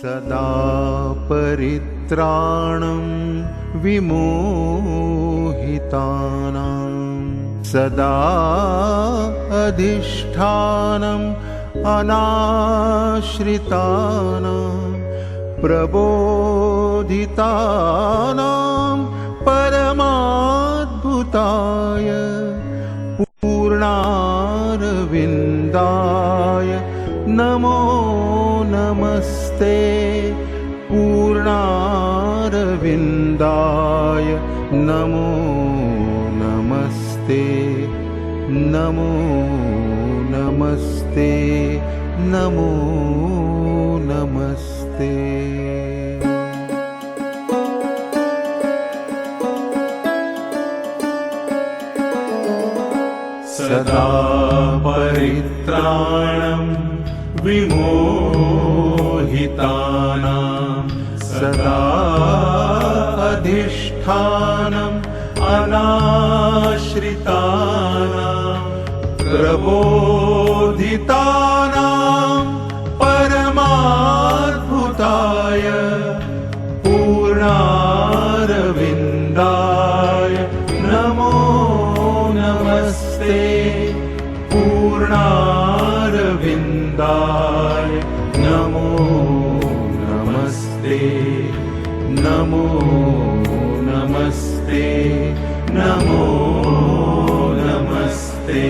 सदा परित्राणं विमोहितानां सदा अधिष्ठानम् अनाश्रितानां प्रबोधितानां परमाद्भुताय पूर्णारविन्दाय नमो नमस्ते पूर्णारविन्दाय नमो नमस्ते नमो नमस्ते नमो नमस्ते। सदा परित्राणं विमोहितानां सदा अधिष्ठानम् अनाश्रितानां प्रबोधितानां परमाद्भुताय पूर्णारविन्दाय नमो नमस्ते पूर्णारविन्दाय नमो नमस्ते नमो नमस्ते नमो नमस्ते।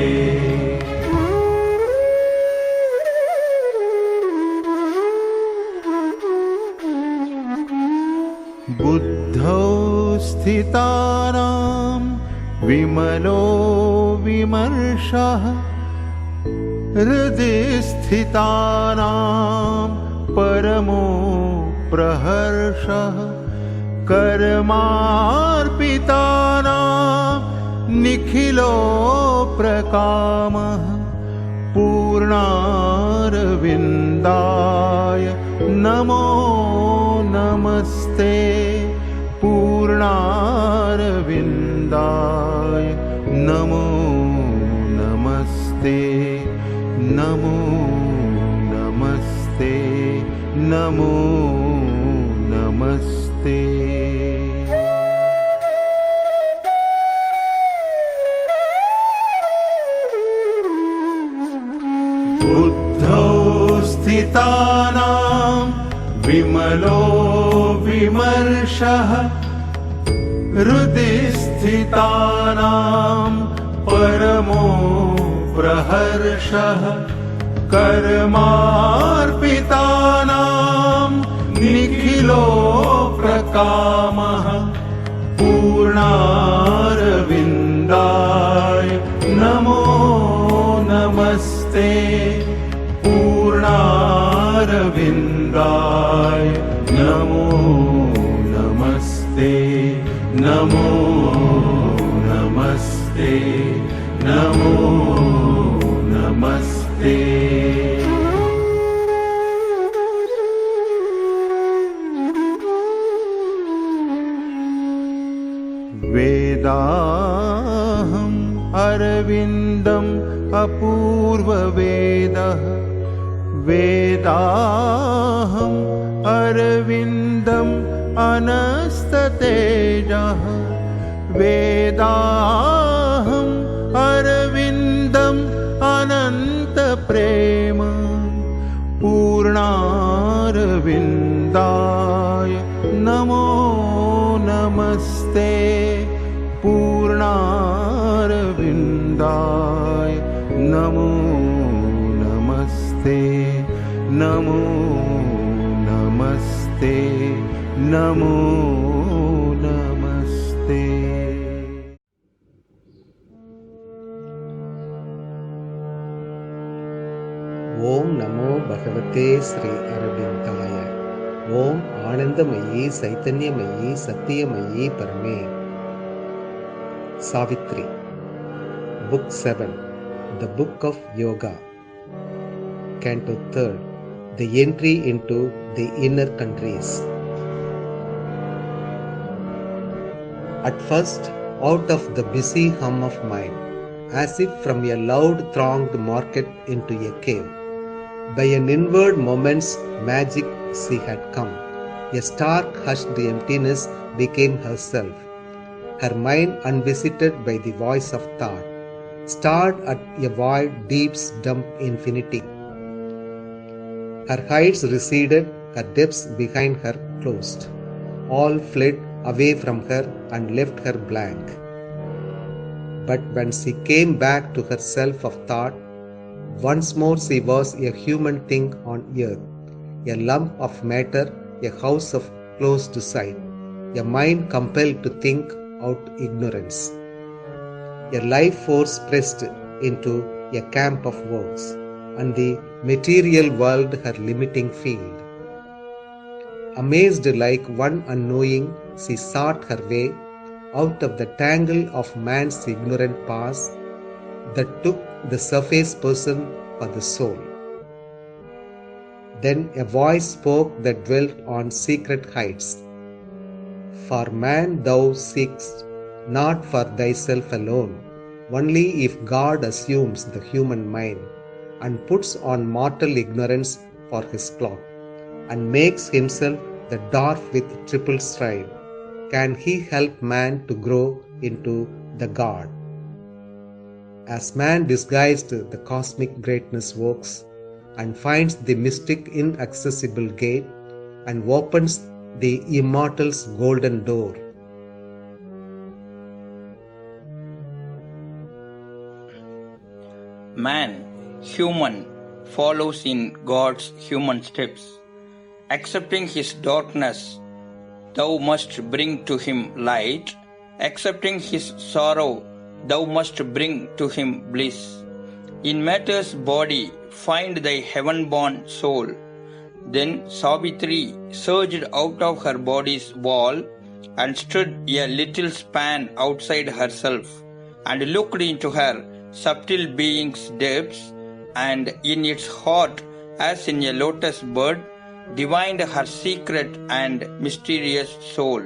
बुद्धौ स्थितानां विमलो विमर्शः हृदि स्थितानां परमो प्रहर्षः कर्मार्पितानां निखिलो प्रकामः पूर्णारविन्दाय नमो नमस्ते पूर्णारविन्दाय नमो नमस्ते नमो नमस्ते नमो नमस्ते। बुद्धौ स्थितानां विमलो विमर्शः हृदि स्थितानां परमो प्रहर्षः कर्मार्पितानां निखिलो प्रकामः पूर्णारविन्दाय नमो नमस्ते पूर्णारविन्दाय नमो नमस्ते नमो नमस्ते नमो नमस्ते। वेदाहम् अरविन्दम् अपूर्ववेदः वेदाहम् अरविन्दम् अनस्ततेजः वेदाहम् अरविन्दम् अनन्तप्रेम पूर्णारविन्दाय नमो नमस्ते पूर्णारविन्दाय नमो नमस्ते नमो नमस्ते नमो नमस्ते। ओम नमो भगवते श्री अरविन्दाय। ओम आनंदमयी चैतन्यमयी सत्यमयी परमे। Savitri, Book 7, The Book of Yoga, Canto 3rd, The Entry into the Inner Countries. At first, out of the busy hum of mind, as if from a loud thronged market into a cave, by an inward moment's magic she had come. A stark hushed emptiness became herself. Her mind, unvisited by the voice of thought, stared at a void deep's dump infinity. Her heights receded, her depths behind her closed. All fled away from her and left her blank. But when she came back to herself of thought, once more she was a human thing on earth, a lump of matter, a house of closed sight, a mind compelled to think out ignorance, a life force pressed into a camp of works, and the material world her limiting field. Amazed like one unknowing, she sought her way out of the tangle of man's ignorant past that took the surface person for the soul. Then a voice spoke that dwelt on secret heights. For man thou seekest not for thyself alone, only if God assumes the human mind and puts on mortal ignorance for his clock, and makes himself the dwarf with triple stride, can he help man to grow into the God. As man disguised the cosmic greatness works, and finds the mystic inaccessible gate, and opens the immortal's golden door. Man, human, follows in God's human steps. Accepting his darkness, thou must bring to him light. Accepting his sorrow, thou must bring to him bliss. In matter's body, find thy heaven-born soul. Then Savitri surged out of her body's wall and stood a little span outside herself, and looked into her subtle being's depths, and in its heart, as in a lotus bud, divined her secret and mysterious soul.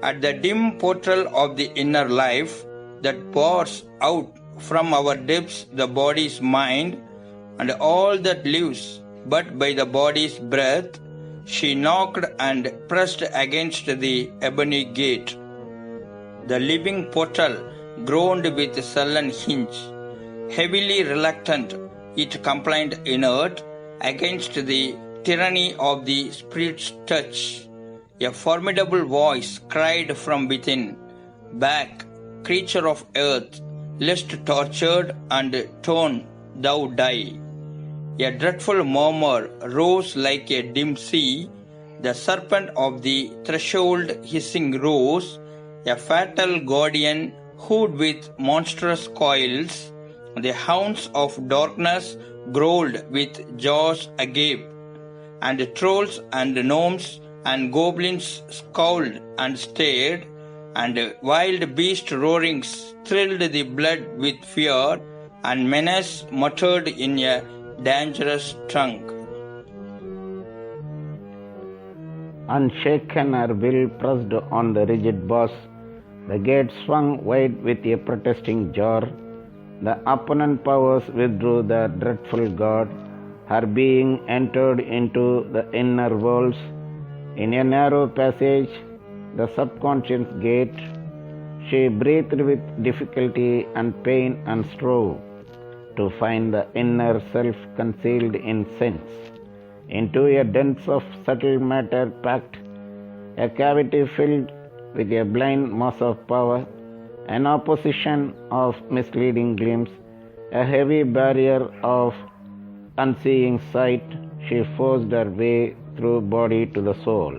At the dim portal of the inner life that pours out from our depths the body's mind, and all that lives but by the body's breath, she knocked and pressed against the ebony gate. The living portal groaned with sullen hinge. Heavily reluctant, it complained inert against the tyranny of the spirit's touch. A formidable voice cried from within, "Back, creature of earth, lest tortured and torn thou die." A dreadful murmur rose like a dim sea. The serpent of the threshold hissing rose, a fatal guardian hood with monstrous coils. The hounds of darkness growled with jaws agape, and trolls and gnomes and goblins scowled and stared, and wild beast roarings thrilled the blood with fear, and menace muttered in a dangerous tongue. Unshaken, her will pressed on the rigid bars, the gate swung wide with a protesting jar. The opponent powers withdrew the dreadful guard. Her being entered into the inner worlds. In a narrow passage, the subconscious gate, she breathed with difficulty and pain and strove to find the inner self concealed in sense. Into a dense of subtle matter packed, a cavity filled with a blind mass of power, an opposition of misleading glimpse, a heavy barrier of unseeing sight, she forced her way through body to the soul.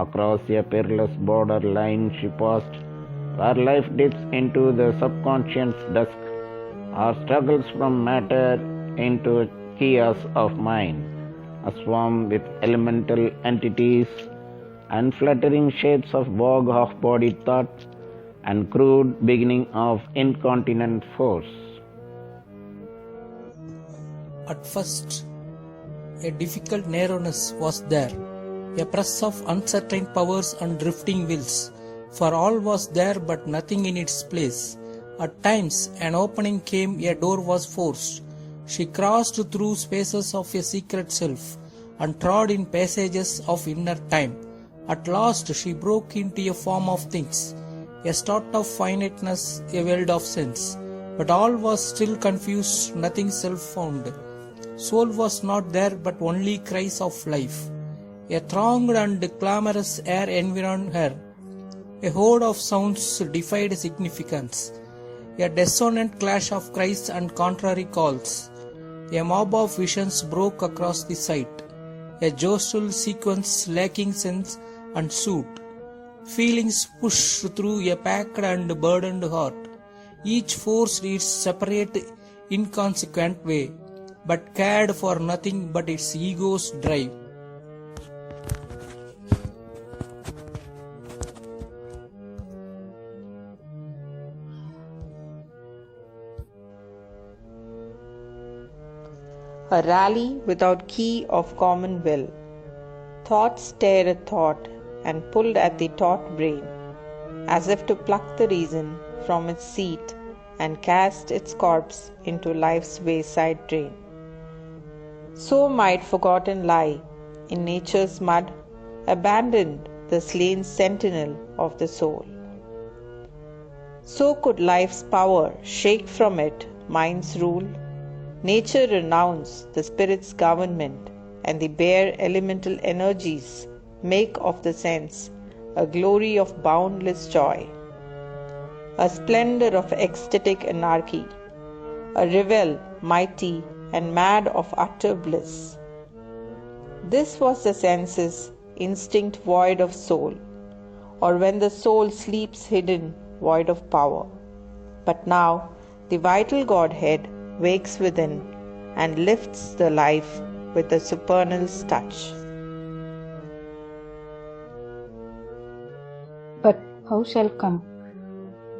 Across a perilous border line she passed, where life dips into the subconscious dusk, or struggles from matter into chaos of mind, a swarm with elemental entities and fluttering shapes of vague half-bodied thought and crude beginning of incontinent force. At first, a difficult narrowness was there, a press of uncertain powers and drifting wills, for all was there but nothing in its place. At times, an opening came, a door was forced. She crossed through spaces of a secret self, and trod in passages of inner time. At last she broke into a form of things, a start of finiteness, a world of sense. But all was still confused, nothing self-found. Soul was not there, but only cries of life. A thronged and clamorous air environed her. A horde of sounds defied significance. A dissonant clash of cries and contrary calls. A mob of visions broke across the sight. A jostle sequence lacking sense and suit. Feelings pushed through a packed and burdened heart. Each forced its separate, inconsequent way, but cared for nothing but its ego's drive. A rally without key of common will. Thought stared at thought and pulled at the taut brain, as if to pluck the reason from its seat and cast its corpse into life's wayside drain. So might forgotten lie in nature's mud, abandoned the slain sentinel of the soul. So could life's power shake from it mind's rule, nature renounce the spirit's government, and the bare elemental energies make of the sense a glory of boundless joy, a splendor of ecstatic anarchy, a revel mighty and mad of utter bliss. This was the sense's instinct void of soul, or when the soul sleeps hidden void of power. But now the vital Godhead wakes within and lifts the life with the supernal's touch. But how shall come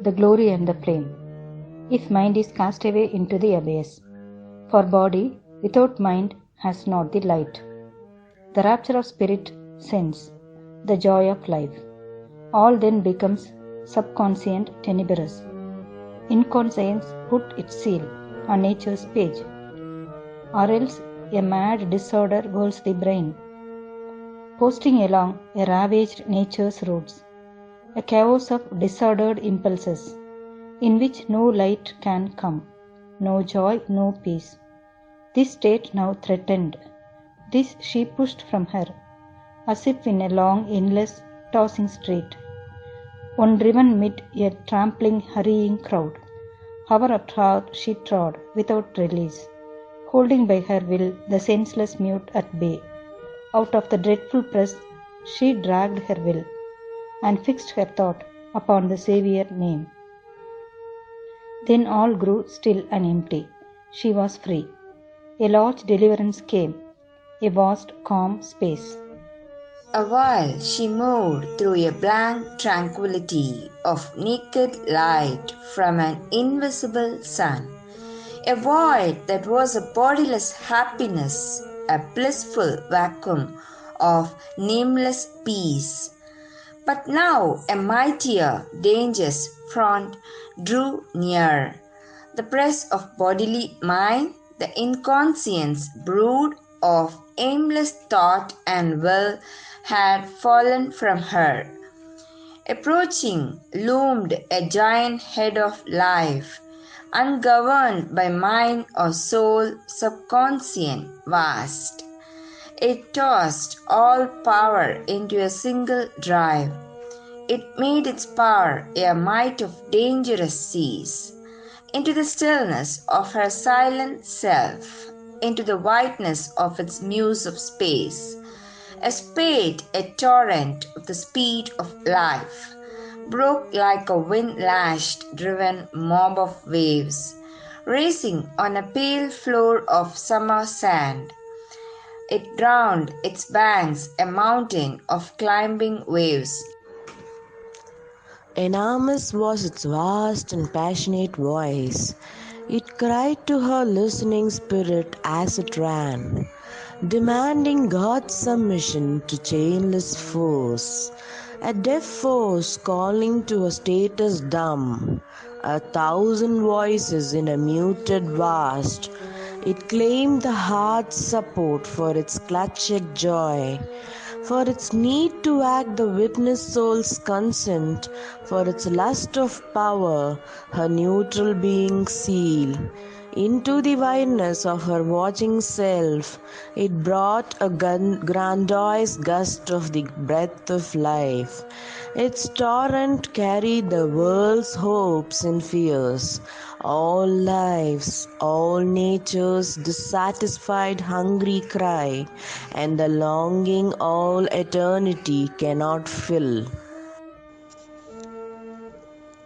the glory and the flame, if mind is cast away into the abyss? For body without mind has not the light, the rapture of spirit, sense, the joy of life. All then becomes subconscient, tenebrous. Inconscience put its seal on nature's page, or else a mad disorder whirls the brain, posting along a ravaged nature's roads, a chaos of disordered impulses, in which no light can come, no joy, no peace. This state now threatened, this she pushed from her, as if in a long, endless, tossing street, one driven mid a trampling, hurrying crowd. Hour after hour she trod without release, holding by her will the senseless mute at bay. Out of the dreadful press she dragged her will, and fixed her thought upon the Saviour name. Then all grew still and empty. She was free. A large deliverance came, a vast calm space. A while she moved through a blank tranquillity of naked light from an invisible sun, a void that was a bodiless happiness, a blissful vacuum of nameless peace. But now a mightier, dangerous front drew near. The press of bodily mind, the inconscience brood of aimless thought and will had fallen from her. Approaching loomed a giant head of life, ungoverned by mind or soul, subconscient, vast. It tossed all power into a single drive. It made its power a might of dangerous seas, into the stillness of her silent self, into the whiteness of its muse of space. A spade, a torrent of the speed of life, broke like a wind-lashed, driven mob of waves, racing on a pale floor of summer sand. It drowned its banks a mountain of climbing waves. Enormous was its vast and passionate voice. It cried to her listening spirit as it ran, demanding God's submission to chainless force, a deaf force calling to a status dumb, 1,000 voices in a muted vast, It claimed the heart's support for its clutched joy, for its need to act the witness soul's consent, for its lust of power, her neutral being seal. Into the wideness of her watching self, it brought a grandiose gust of the breath of life. Its torrent carried the world's hopes and fears, all lives, all nature's dissatisfied hungry cry, and the longing all eternity cannot fill.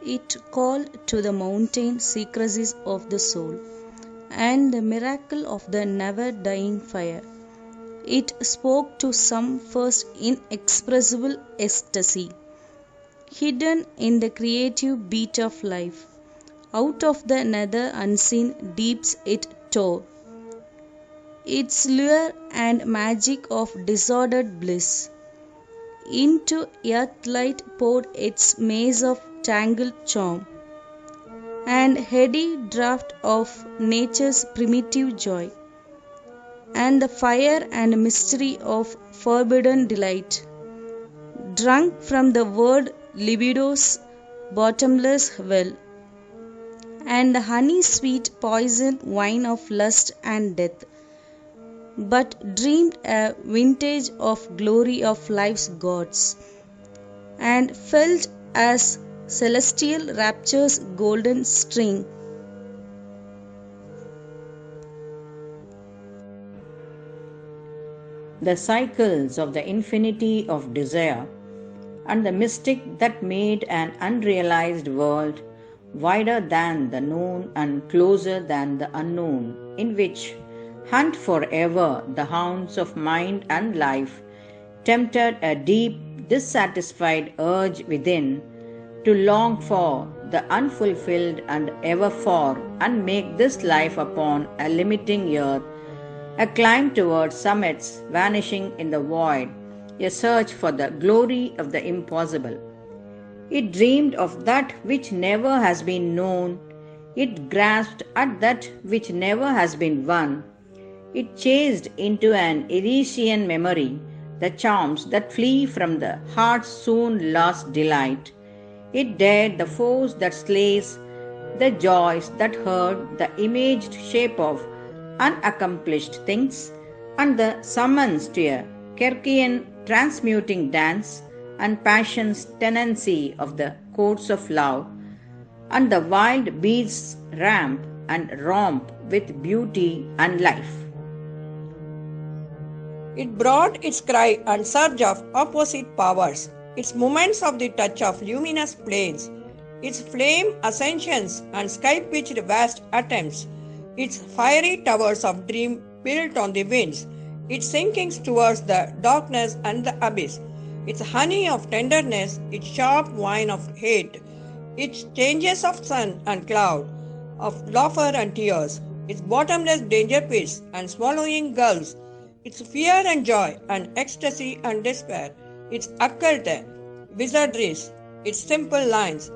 It called to the mountain secrecies of the soul and the miracle of the never-dying fire. It spoke to some first inexpressible ecstasy, hidden in the creative beat of life. Out of the nether unseen deeps it tore, its lure and magic of disordered bliss. Into earthlight poured its maze of tangled charm, and heady draught of nature's primitive joy, and the fire and mystery of forbidden delight, drunk from the word libido's bottomless well, and the honey-sweet poison wine of lust and death, but dreamed a vintage of glory of life's gods, and felt as celestial rapture's golden string. The cycles of the infinity of desire, and the mystic that made an unrealized world wider than the known and closer than the unknown, in which hunt forever the hounds of mind and life, tempted a deep, dissatisfied urge within to long for the unfulfilled and ever for, and make this life upon a limiting earth a climb towards summits vanishing in the void, a search for the glory of the impossible. It dreamed of that which never has been known, it grasped at that which never has been won, it chased into an Elysian memory the charms that flee from the heart's soon lost delight. It dared the force that slays, the joys that hurt, the imaged shape of unaccomplished things, and the summons to a Kerkian transmuting dance, and passion's tenancy of the courts of love, and the wild beasts ramp and romp with beauty and life. It brought its cry and surge of opposite powers, its movements of the touch of luminous planes, its flame ascensions and sky-pitched vast attempts, its fiery towers of dream built on the winds, its sinkings towards the darkness and the abyss, its honey of tenderness, its sharp wine of hate, its changes of sun and cloud, of laughter and tears, its bottomless danger pits and swallowing gulfs, its fear and joy and ecstasy and despair, its occult wizardries, its simple lines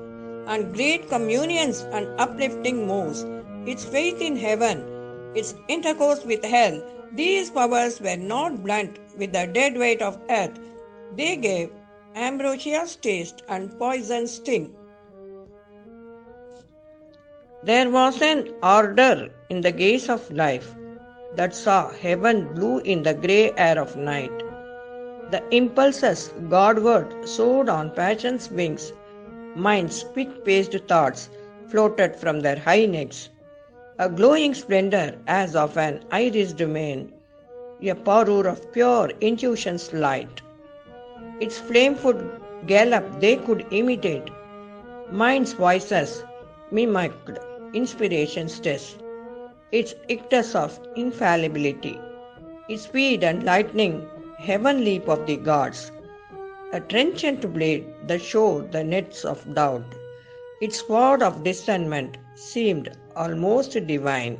and great communions and uplifting moves, its faith in heaven, its intercourse with hell, these powers were not blunt with the dead weight of earth. They gave ambrosia's taste and poison's sting. There was an ardor in the gaze of life that saw heaven blue in the grey air of night. The impulses Godward soared on passion's wings. Mind's quick-paced thoughts floated from their high necks. A glowing splendor as of an irised mane, a parure of pure intuition's light. Its flame-foot gallop they could imitate. Mind's voices mimicked inspiration's test. Its ictus of infallibility, its speed and lightning, heaven leap of the gods. A trenchant blade that showed the nets of doubt. Its sword of discernment seemed almost divine.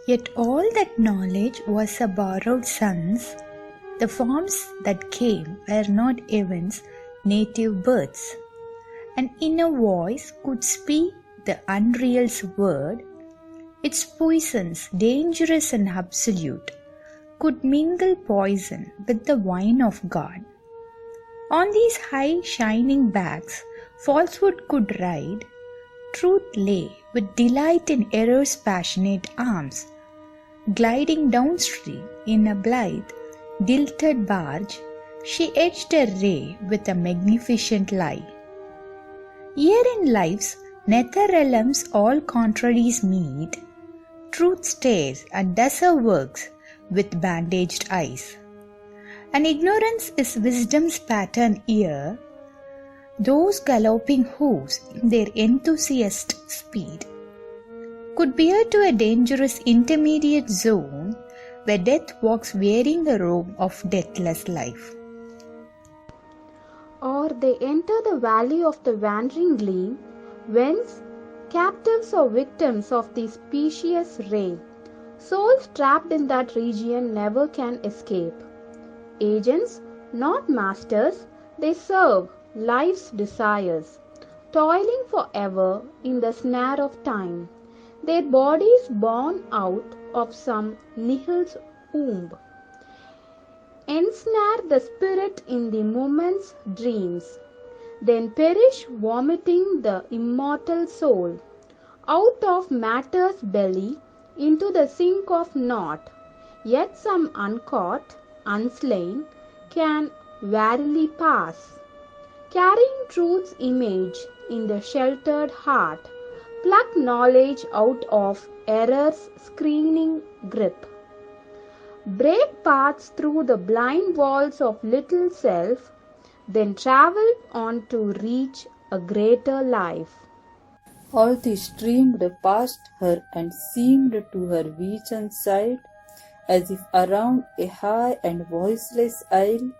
Yet all that knowledge was a borrowed sense. The forms that came were not heaven's native births. An inner voice could speak the unreal's word, its poisons, dangerous and absolute, could mingle poison with the wine of God. On these high shining backs falsehood could ride, truth lay with delight in error's passionate arms, gliding downstream in a blithe, tilted barge, she edged a ray with a magnificent lie. Here in life's nether realms all contraries meet, truth stares and does her works with bandaged eyes. And ignorance is wisdom's pattern here, those galloping hoofs in their enthusiast speed could bear to a dangerous intermediate zone where death walks wearing a robe of deathless life. Or they enter the valley of the wandering gleam, whence captives or victims of the specious ray, souls trapped in that region never can escape. Agents, not masters, they serve life's desires, toiling forever in the snare of time, their bodies born out of some nihil's womb. Ensnare the spirit in the moment's dreams, then perish vomiting the immortal soul out of matter's belly into the sink of naught. Yet some uncaught, unslain, can verily pass, carrying truth's image in the sheltered heart, pluck knowledge out of error's screening grip, break paths through the blind walls of little self, then travel on to reach a greater life. All this streamed past her and seemed to her vision sight, as if around a high and voiceless isle,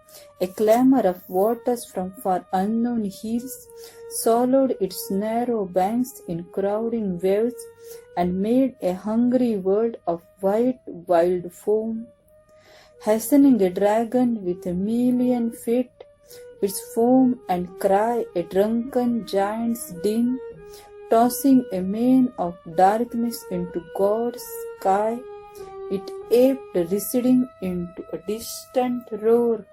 a clamour of waters from far unknown hills swallowed its narrow banks in crowding waves, and made a hungry world of white wild foam, hastening a dragon with a million feet, its foam and cry a drunken giant's din, tossing a mane of darkness into God's sky. It aped receding into a distant roar,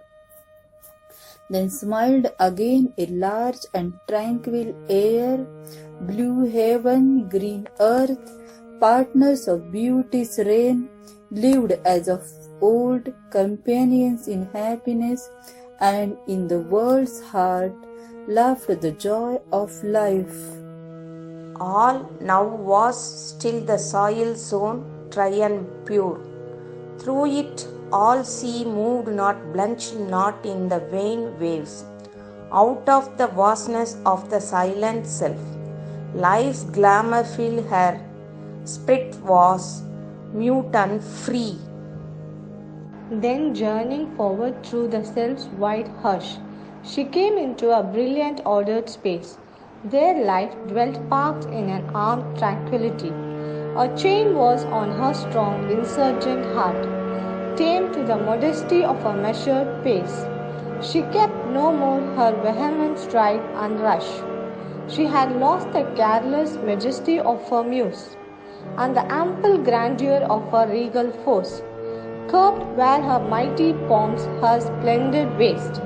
then smiled again a large and tranquil air, blue heaven, green earth, partners of beauty's reign, lived as of old, companions in happiness, and in the world's heart laughed the joy of life. All now was still the soil zone, dry and pure. Through it all sea moved not, blenched not in the vain waves. Out of the vastness of the silent self, life's glamour filled her spirit was mute and free. Then journeying forward through the self's wide hush, she came into a brilliant ordered space. There life dwelt parked in an armed tranquility. A chain was on her strong insurgent heart, tamed to the modesty of a measured pace. She kept no more her vehement stride and rush. She had lost the careless majesty of her muse, and the ample grandeur of her regal force. Curbed were her mighty palms, her splendid waist,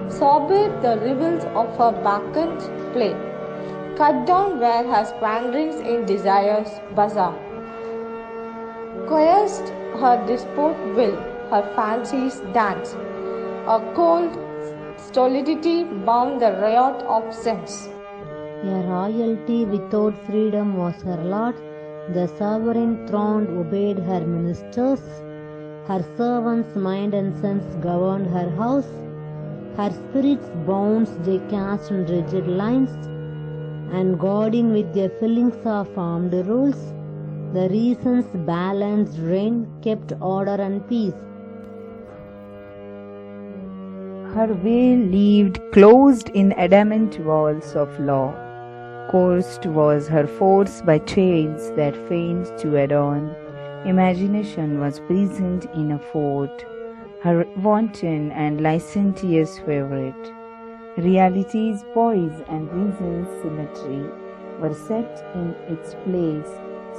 sobered the revels of her vacant play. Cut down were her squanderings in desire's bazaar. Coerced her despot will, her fancies dance. A cold stolidity bound the riot of sense. A royalty without freedom was her lot. The sovereign throne obeyed her ministers. Her servants' mind and sense governed her house. Her spirit's bounds they cast in rigid lines, and guarding with their fillings of armed rules, the reason's balanced reign kept order and peace. Her way lived closed in adamant walls of law. Coursed was her force by chains that feigned to adorn. Imagination was present in a fort, her wanton and licentious favorite. Reality's poise and reason's symmetry were set in its place,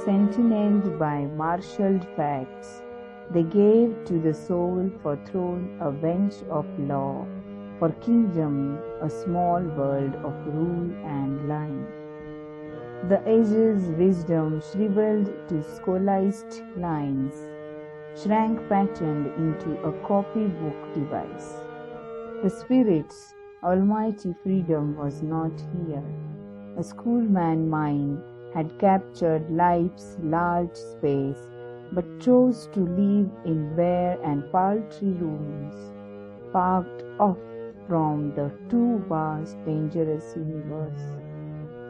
sentineled by marshalled facts. They gave to the soul for throne a bench of law, for kingdom a small world of rule and line. The age's wisdom shriveled to scholized lines, shrank patterned into a copybook device. The Spirit's almighty freedom was not here. A schoolman mind had captured life's large space, but chose to live in bare and paltry rooms, parked off from the too vast, dangerous universe,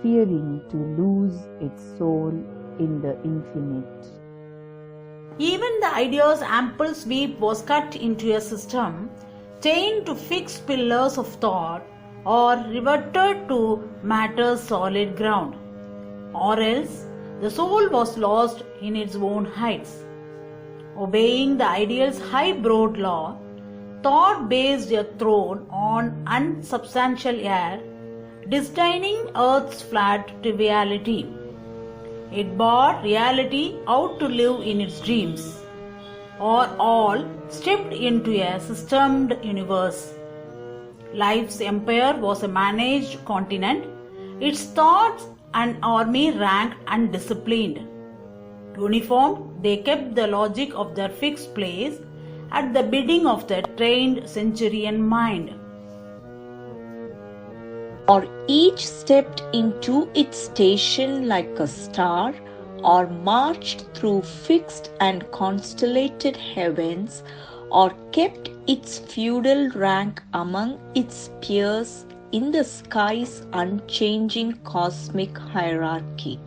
fearing to lose its soul in the infinite. Even the idea's ample sweep was cut into a system, chained to fixed pillars of thought, or reverted to matter's solid ground. Or else, the soul was lost in its own heights. Obeying the ideal's high broad law, thought based a throne on unsubstantial air, disdaining earth's flat triviality. It brought reality out to live in its dreams, or all stepped into a systemed universe. Life's empire was a managed continent, its thoughts an army ranked and disciplined. Uniformed, they kept the logic of their fixed place at the bidding of the trained centurion mind. Or each stepped into its station like a star, or marched through fixed and constellated heavens, or kept its feudal rank among its peers in the sky's unchanging cosmic hierarchy,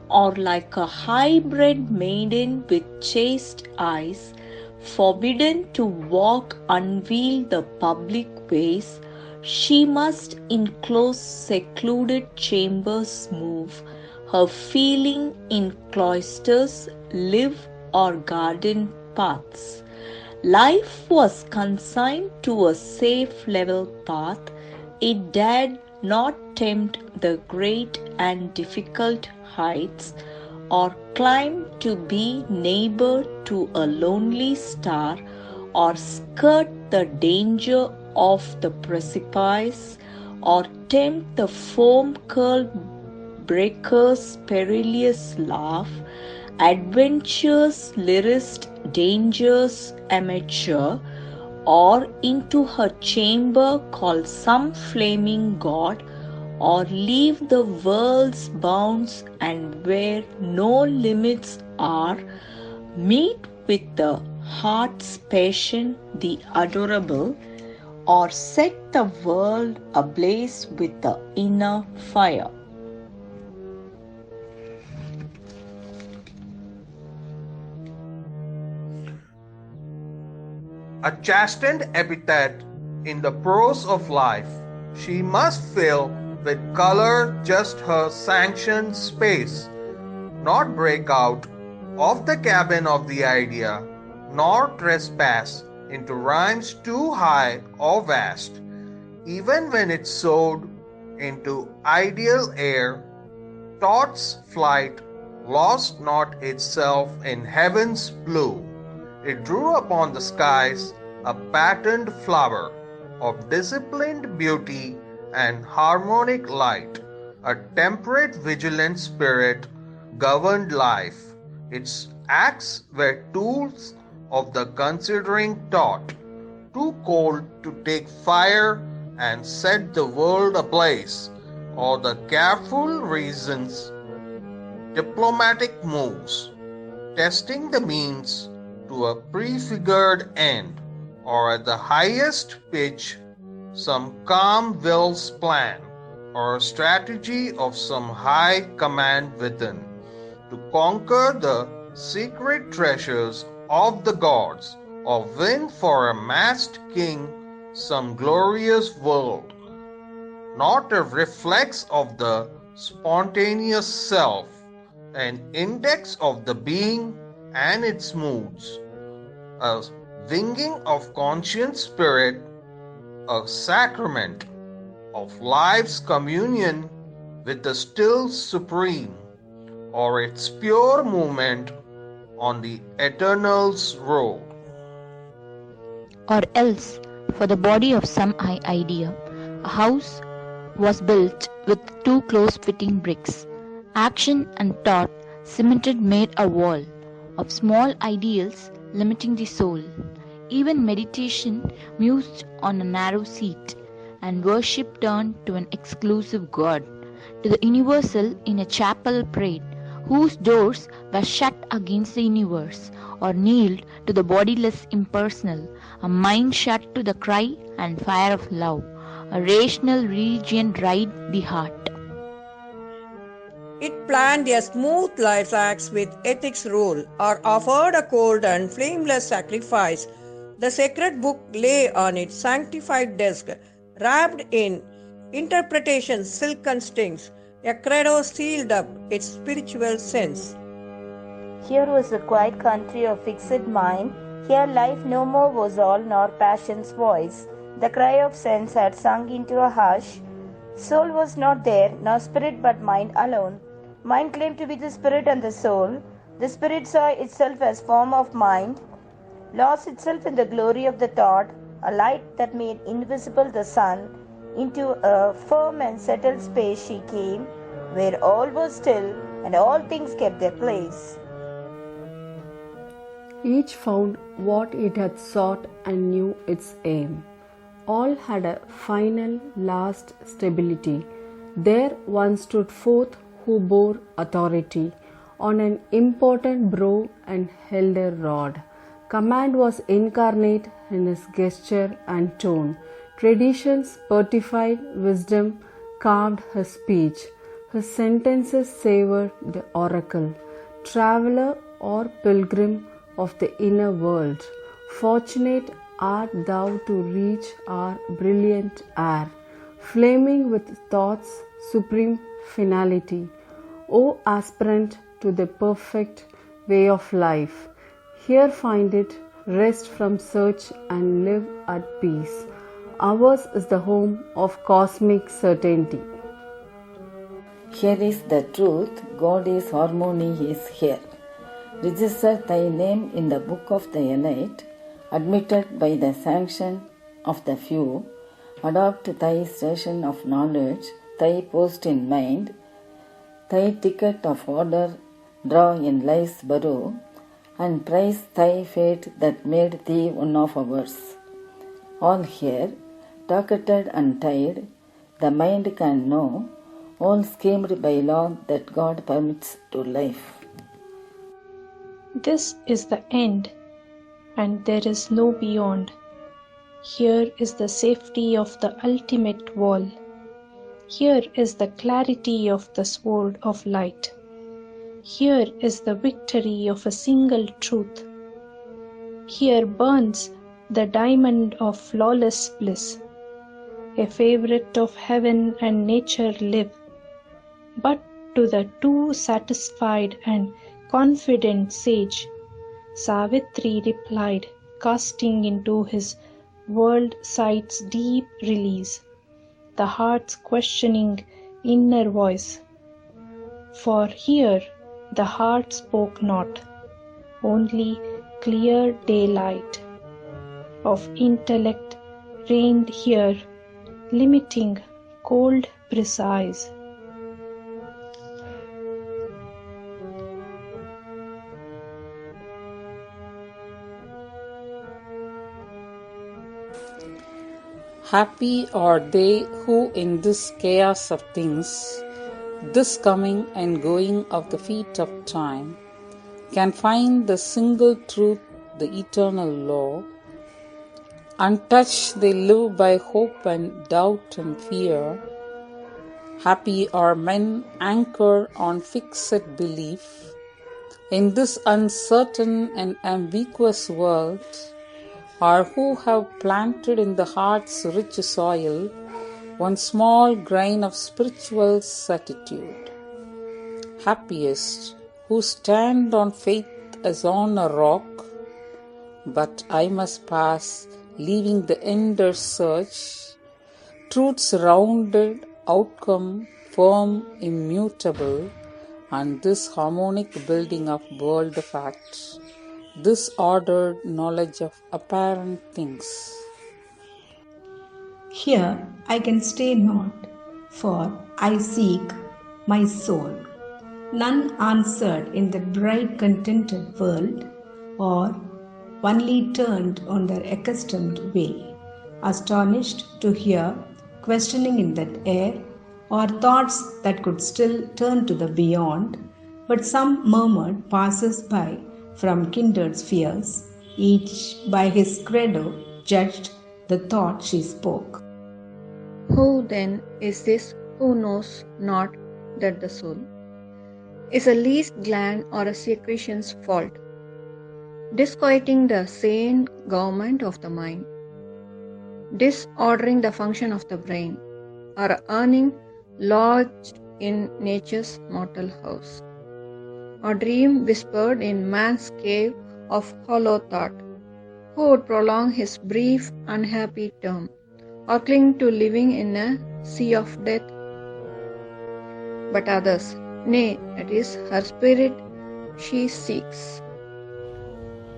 or like a high-bred maiden with chaste eyes, forbidden to walk unveiled the public ways, she must in close secluded chambers move, her feeling in cloisters live or garden paths. Life was consigned to a safe level path. It dared not tempt the great and difficult heights, or climb to be neighbor to a lonely star, or skirt the danger of the precipice, or tempt the foam-curled breaker's perilous laugh, adventure's lyrist, danger's amateur, or into her chamber call some flaming god, or leave the world's bounds and where no limits are, meet with the heart's passion, the adorable, or set the world ablaze with the inner fire. A chastened epithet in the prose of life, she must fill with color just her sanctioned space, not break out of the cabin of the idea, nor trespass into rhymes too high or vast. Even when it soared into ideal air, thought's flight lost not itself in heaven's blue. It drew upon the skies a patterned flower of disciplined beauty and harmonic light. A temperate, vigilant spirit governed life. Its acts were tools of the considering thought, too cold to take fire and set the world ablaze, or the careful reasons, diplomatic moves, testing the means to a prefigured end, or at the highest pitch, some calm will's plan, or a strategy of some high command within, to conquer the secret treasures of the gods, or win for a masked king some glorious world, not a reflex of the spontaneous self, an index of the being and its moods, a winging of conscious spirit, a sacrament of life's communion with the still supreme, or its pure movement on the Eternal's road. Or else, for the body of some idea, a house was built with two close-fitting bricks. Action and thought cemented made a wall of small ideals limiting the soul. Even meditation mused on a narrow seat, and worship turned to an exclusive God, to the universal in a chapel prayed, whose doors were shut against the universe, or kneeled to the bodiless impersonal, a mind shut to the cry and fire of love. A rational religion dried the heart. It planned a smooth life acts with ethics rule, or offered a cold and flameless sacrifice. The sacred book lay on its sanctified desk, wrapped in interpretation's silken strings. A credo sealed up its spiritual sense. Here was the quiet country of fixed mind. Here life no more was all nor passion's voice. The cry of sense had sunk into a hush. Soul was not there, nor spirit but mind alone. Mind claimed to be the spirit and the soul. The spirit saw itself as form of mind, lost itself in the glory of the thought, a light that made invisible the sun. Into a firm and settled space she came, where all was still and all things kept their place. Each found what it had sought and knew its aim. All had a final, last stability. There one stood forth who bore authority on an important brow and held a rod. Command was incarnate in his gesture and tone. Tradition's certified wisdom carved his speech. His sentences savored the oracle. Traveler or pilgrim of the inner world, fortunate art thou to reach our brilliant air, flaming with thought's supreme finality. O aspirant to the perfect way of life, here find it, rest from search and live at peace. Ours is the home of cosmic certainty. Here is the truth, God is harmony is here. Register thy name in the book of the elite, admitted by the sanction of the few. Adopt thy station of knowledge, thy post in mind, thy ticket of order draw in life's burrow, and praise thy fate that made thee one of ours. All here, docketed and tied, the mind can know, all schemed by law that God permits to life. This is the end, and there is no beyond. Here is the safety of the ultimate wall. Here is the clarity of the sword of light. Here is the victory of a single truth. Here burns the diamond of flawless bliss. A favorite of heaven and nature live. But to the too satisfied and confident sage, Savitri replied, casting into his world sight's deep release, the heart's questioning inner voice. For here the heart spoke not, only clear daylight of intellect reigned here, limiting, cold, precise. Happy are they who in this chaos of things, this coming and going of the feet of time, can find the single truth, the eternal law. Untouched they live by hope and doubt and fear. Happy are men anchored on fixed belief. In this uncertain and ambiguous world, or who have planted in the heart's rich soil one small grain of spiritual certitude. Happiest who stand on faith as on a rock, but I must pass, leaving the ender's search, truth's rounded outcome firm, immutable, and this harmonic building of world facts, this ordered knowledge of apparent things. Here I can stay not, for I seek my soul. None answered in the bright contented world, or only turned on their accustomed way, astonished to hear questioning in that air, or thoughts that could still turn to the beyond, but some murmured passers by from kindred spheres, each by his credo judged the thought she spoke. Who then is this who knows not that the soul is a least gland or a secretion's fault, disquieting the sane government of the mind, disordering the function of the brain, or earning lodged in nature's mortal house, or dream whispered in man's cave of hollow thought, who would prolong his brief unhappy term, or cling to living in a sea of death? But others, nay, it is her spirit she seeks.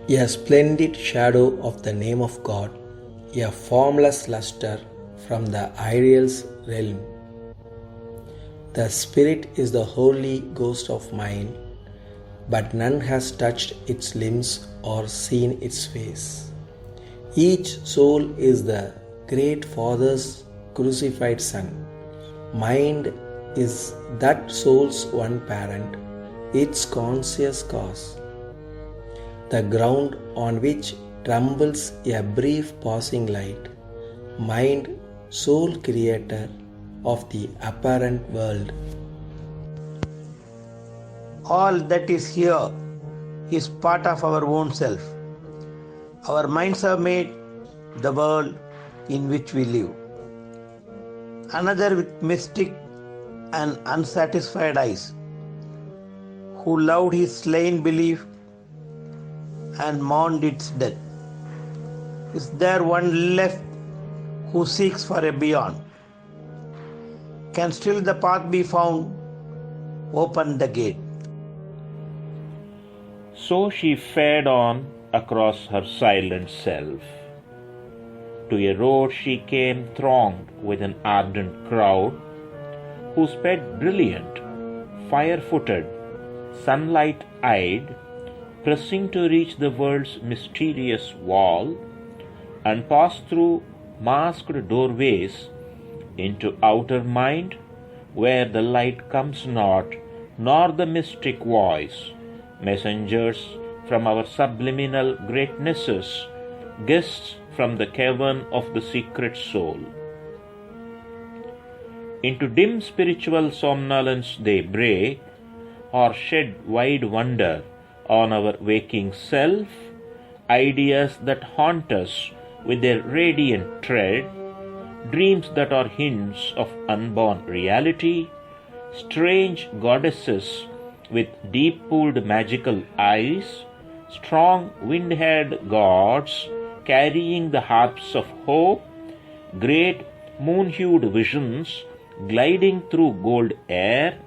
A splendid shadow of the name of God, a formless luster from the ideal's realm. The Spirit is the Holy Ghost of mine, but none has touched its limbs or seen its face. Each soul is the great Father's crucified Son. Mind is that soul's one parent, its conscious cause, the ground on which trembles a brief passing light. Mind, sole creator of the apparent world. All that is here is part of our own self. Our minds have made the world in which we live. Another with mystic and unsatisfied eyes, who loved his slain belief and mourned its death. Is there one left who seeks for a beyond? Can still the path be found? Open the gate. So she fared on across her silent self. To a road she came thronged with an ardent crowd, who sped brilliant, fire-footed, sunlight-eyed, pressing to reach the world's mysterious wall, and pass through masked doorways into outer mind, where the light comes not, nor the mystic voice, messengers from our subliminal greatnesses, guests from the cavern of the secret soul. Into dim spiritual somnolence they break, or shed wide wonder on our waking self, ideas that haunt us with their radiant tread, dreams that are hints of unborn reality, strange goddesses with deep-pooled magical eyes, strong wind-haired gods carrying the harps of hope, great moon-hued visions gliding through gold air,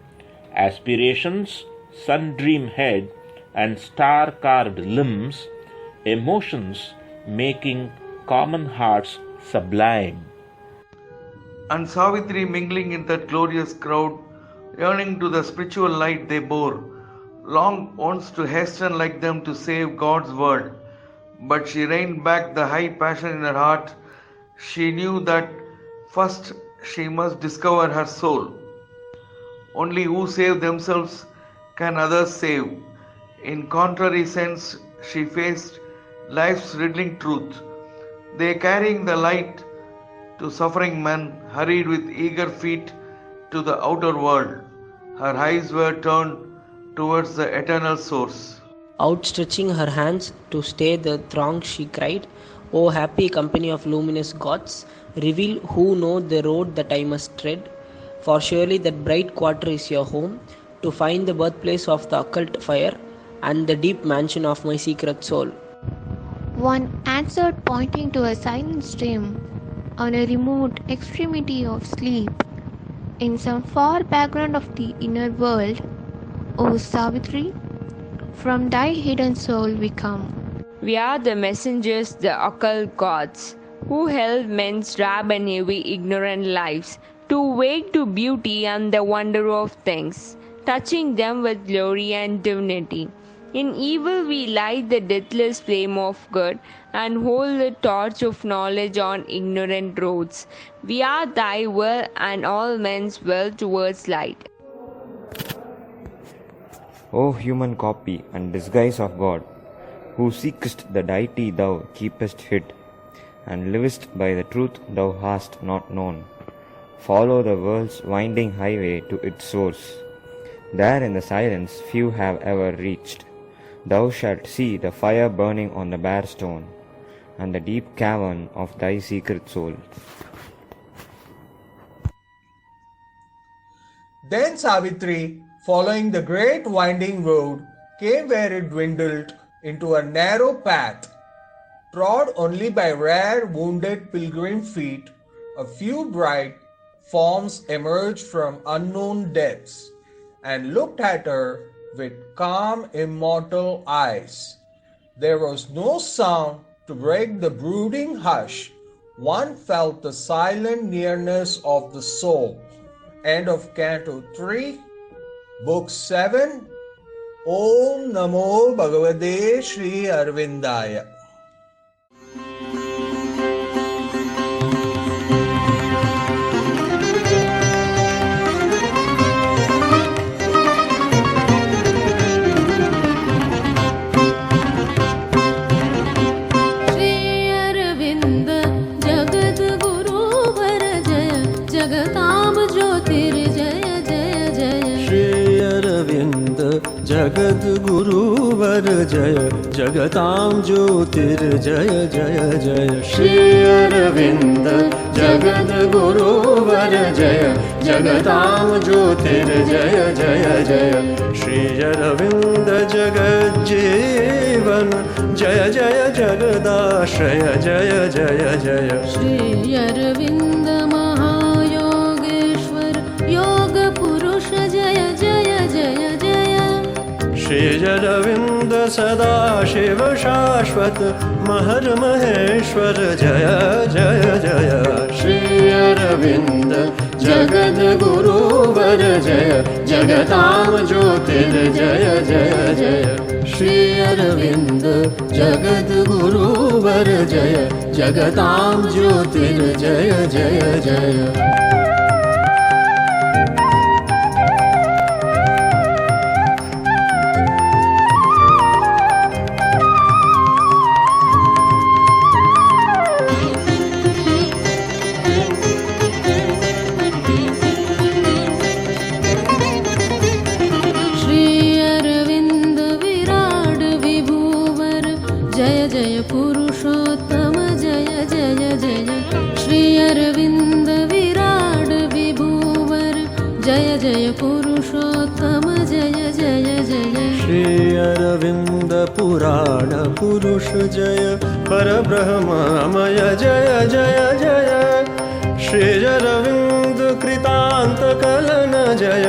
aspirations, sun-dream head, and star-carved limbs, emotions making common hearts sublime. And Savitri mingling in that glorious crowd, yearning to the spiritual light they bore, longed once to hasten like them to save God's world. But she reined back the high passion in her heart. She knew that first she must discover her soul. Only who save themselves can others save. In contrary sense, she faced life's riddling truth. They carrying the light to suffering men, hurried with eager feet to the outer world. Her eyes were turned towards the eternal source. Outstretching her hands to stay the throng, she cried, "O happy company of luminous gods, reveal who know the road that I must tread. For surely that bright quarter is your home, to find the birthplace of the occult fire and the deep mansion of my secret soul." One answered, pointing to a silent stream on a remote extremity of sleep, in some far background of the inner world, O Savitri, from thy hidden soul we come. We are the messengers, the occult gods, who held men's drab and heavy ignorant lives to wake to beauty and the wonder of things, touching them with glory and divinity. In evil we light the deathless flame of good and hold the torch of knowledge on ignorant roads. We are thy will and all men's will towards light. O human copy and disguise of God, who seekest the deity thou keepest hid, and livest by the truth thou hast not known, follow the world's winding highway to its source. There in the silence few have ever reached. Thou shalt see the fire burning on the bare stone, and the deep cavern of thy secret soul. Then Savitri, following the great winding road, came where it dwindled into a narrow path, trod only by rare wounded pilgrim feet. A few bright forms emerged from unknown depths and looked at her with calm, immortal eyes. There was no sound to break the brooding hush. One felt the silent nearness of the soul. End of Canto 3, Book 7. Om Namo Bhagavate Sri Arvindaya. जगत गुरुवर जय जगताम ज्योतिर जय जय जय श्री अरविंद जगत गुरुवर जय जगताम ज्योतिर जय जय जय श्री अरविंद जगज्जीवन जय जय जगदाश्रय जय जय जय श्री अरविंद महायोगेश्वर योग पुरुष जय जय जय जय श्री अरविंद सदाशिव शाश्वत महर महेश्वर जय जय जय श्री अरविंद जगद गुरुवर जय जगताम ज्योतिर जय जय जय श्री अरविंद जगद गुरुवर जय जगताम ज्योतिर जय जय जय पुराण पुरुष जय परब्रह्ममय जय जय जय श्री अरविंद कृतांत कलन जय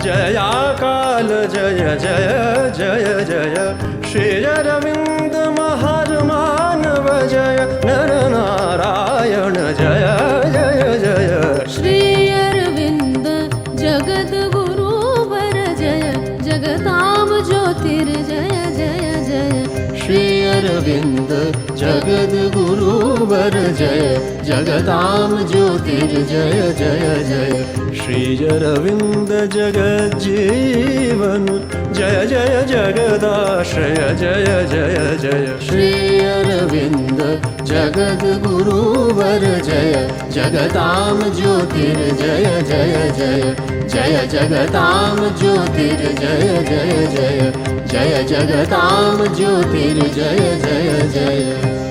जयाकाल जय जय जय जय श्री अरविंद महामानव जय नर नारायण जय जय जय श्री अरविंद जगद गुरुवर जय जगताम ज्योतिर जय जय जय श्री अरविंद जगद गुरुवर जय जगताम ज्योतिर जय जय जय श्री अरविंद जगज्जीवन जय जय जगदाश्रय जय जय जय श्री अरविंद जगद गुरुवर जय जगताम ज्योतिर जय जय जय जय जगताम ज्योतिर जय जय जय जय जगताम ज्योतिर जय जय जय